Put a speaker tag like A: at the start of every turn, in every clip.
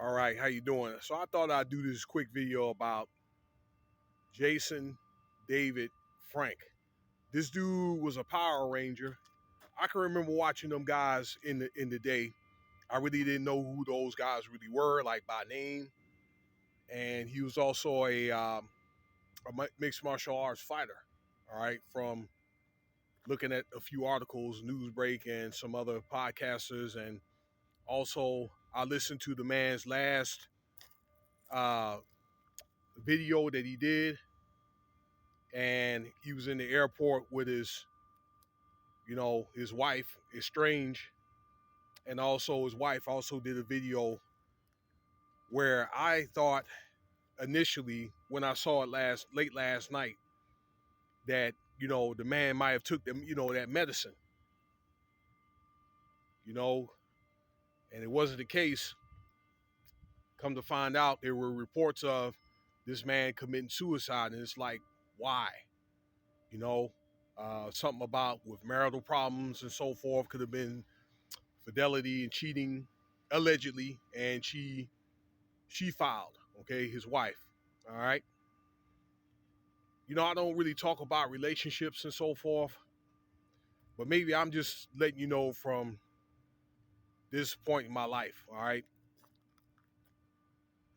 A: All right, how you doing? So I thought I'd do this quick video about Jason David Frank. This dude was a Power Ranger. I can remember watching them guys in the day. I really didn't know who those guys really were, like by name. And he was also a mixed martial arts fighter. All right, from looking at a few articles, Newsbreak, and some other podcasters, and also I listened to the man's last uh, video that he did, and he was in the airport with his wife, Estrange, and also his wife also did a video where I thought initially when I saw it late last night that the man might have took them that medicine, you know, and it wasn't the case. Come to find out, there were reports of this man committing suicide, and it's like, why? You know, something about with marital problems and so forth, could have been fidelity and cheating, allegedly, and she filed, okay, his wife. All right. I don't really talk about relationships and so forth, but maybe I'm just letting you know from this point in my life. All right.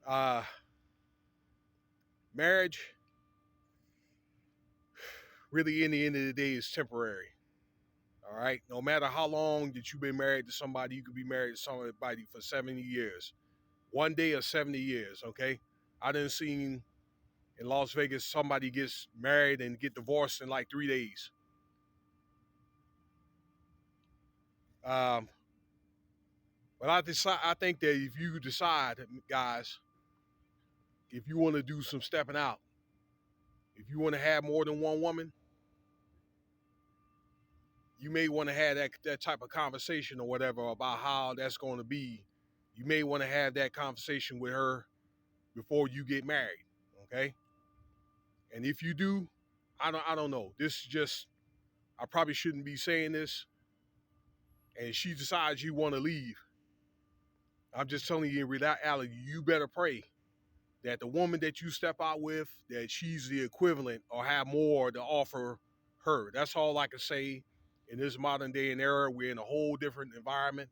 A: Uh Marriage, really, in the end of the day, is temporary. All right. No matter how long that you've been married to somebody, you could be married to somebody for 70 years. One day or 70 years, okay? I done seen in Las Vegas somebody gets married and get divorced in like 3 days. Um, but I think that if you decide, guys, if you want to do some stepping out, if you want to have more than one woman, you may want to have that type of conversation or whatever about how that's going to be. You may want to have that conversation with her before you get married, okay? And if you do, I don't know. This is just, I probably shouldn't be saying this. And she decides you want to leave. I'm just telling you in reality, you better pray that the woman that you step out with, that she's the equivalent or have more to offer her. That's all I can say. In this modern day and era, we're in a whole different environment.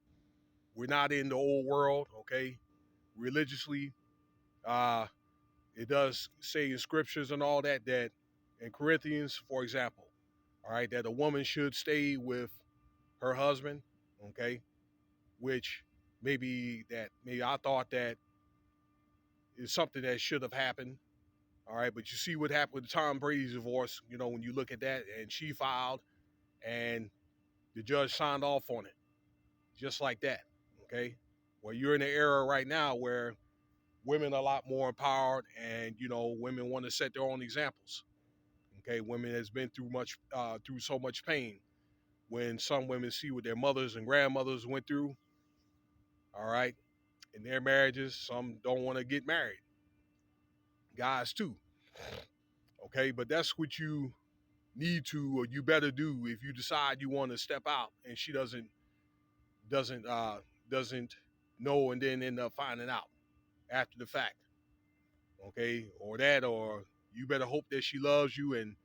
A: We're not in the old world, okay? Religiously, uh, it does say in scriptures and all that in Corinthians, for example, all right, that a woman should stay with her husband, okay? Which maybe I thought that is something that should have happened. All right, but you see what happened with Tom Brady's divorce, when you look at that, and she filed and the judge signed off on it. Just like that. Okay. Well, you're in an era right now where women are a lot more empowered, and women want to set their own examples. Okay, women has been through so much pain. When some women see what their mothers and grandmothers went through, all right, in their marriages, some don't want to get married. Guys too. Okay, but that's what you need to, or you better do, if you decide you want to step out and she doesn't doesn't know and then end up finding out after the fact. Okay, or you better hope that she loves you and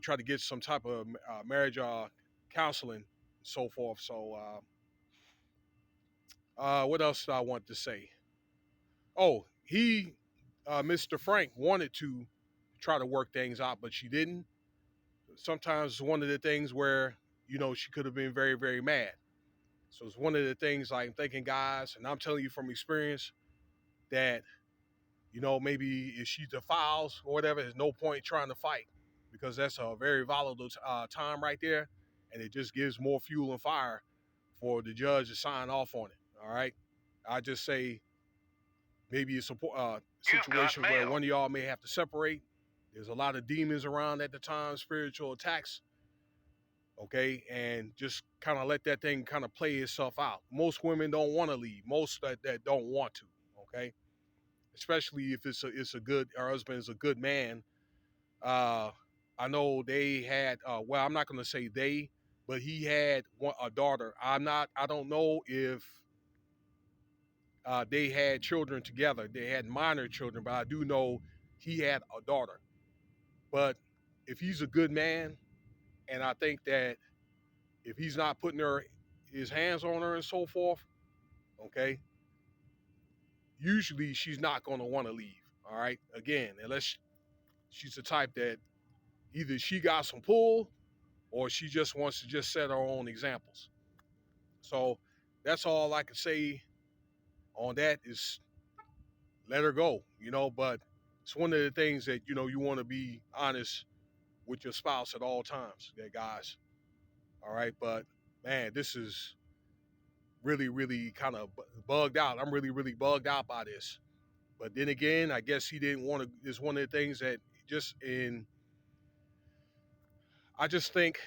A: try to get some type of marriage counseling and so forth. So what else do I want to say? Oh, Mr. Frank, wanted to try to work things out, but she didn't. Sometimes it's one of the things where she could have been very, very mad. So it's one of the things I'm thinking, guys, and I'm telling you from experience that maybe if she defiles or whatever, there's no point trying to fight, because that's a very volatile time right there, and it just gives more fuel and fire for the judge to sign off on it. All right, I just say maybe it's a situation where one of y'all may have to separate. There's a lot of demons around at the time, spiritual attacks. Okay, and just kind of let that thing kind of play itself out. Most women don't want to leave. Most that don't want to. Okay, especially if it's a good, her husband is a good man. Uh, I know they had. Well, I'm not going to say they, but he had a daughter. I don't know if they had children together. They had minor children, but I do know he had a daughter. But if he's a good man, and I think that if he's not putting his hands on her and so forth, okay, usually she's not going to want to leave. All right, again, unless she's the type that either she got some pull or she just wants to just set her own examples. So that's all I can say on that is let her go, but it's one of the things that, you want to be honest with your spouse at all times, guys. All right. But man, this is really, really kind of bugged out. I'm really, really bugged out by this. But then again, I guess he didn't want to. It's one of the things that I just think,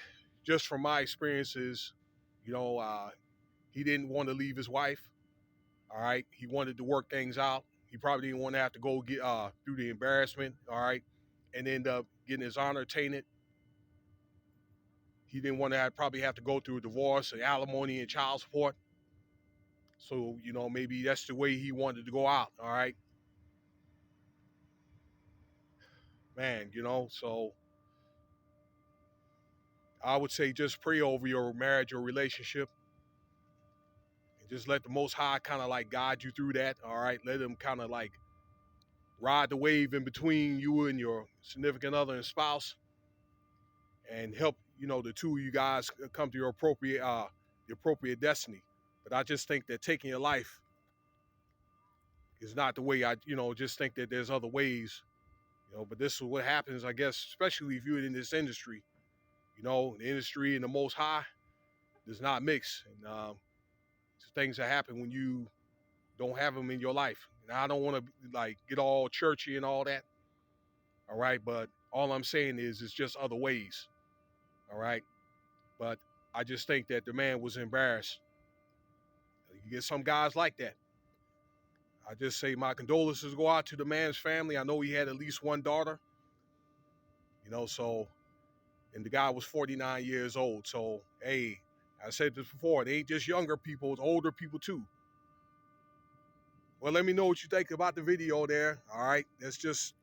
A: just from my experiences, you know, uh, he didn't want to leave his wife. All right. He wanted to work things out. He probably didn't want to have to go get through the embarrassment. All right. And end up getting his honor tainted. He didn't want to probably have to go through a divorce and alimony and child support. So, maybe that's the way he wanted to go out. All right. Man, so I would say just pray over your marriage or relationship and just let the Most High kind of like guide you through that. All right. Let him kind of like ride the wave in between you and your significant other and spouse and help, the two of you guys come to your appropriate destiny. But I just think that taking your life is not the way. I just think that there's other ways, but this is what happens, I guess, especially if you're in this industry. The industry and the Most High does not mix. And things that happen when you don't have them in your life. And I don't want to like get all churchy and all that. All right. But all I'm saying is it's just other ways. All right. But I just think that the man was embarrassed. You get some guys like that. I just say my condolences go out to the man's family. I know he had at least one daughter. So, and the guy was 49 years old. So, hey, I said this before, it ain't just younger people, it's older people too. Well, let me know what you think about the video there. All right. That's just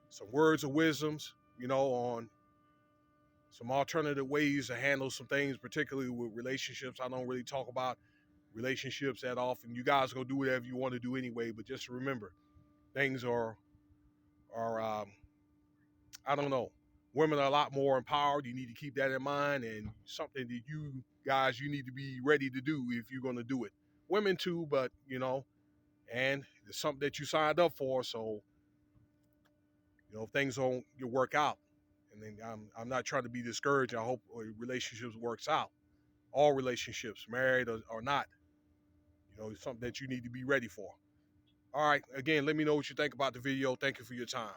A: some words of wisdoms, on some alternative ways to handle some things, particularly with relationships. I don't really talk about relationships that often. You guys go do whatever you want to do anyway, but just remember, things are I don't know. Women are a lot more empowered. You need to keep that in mind, and something that you need to be ready to do if you're going to do it. Women too, but and it's something that you signed up for. So things don't work out, and then I'm not trying to be discouraged. I hope relationships works out. All relationships, married or not, it's something that you need to be ready for. All right. Again, let me know what you think about the video. Thank you for your time.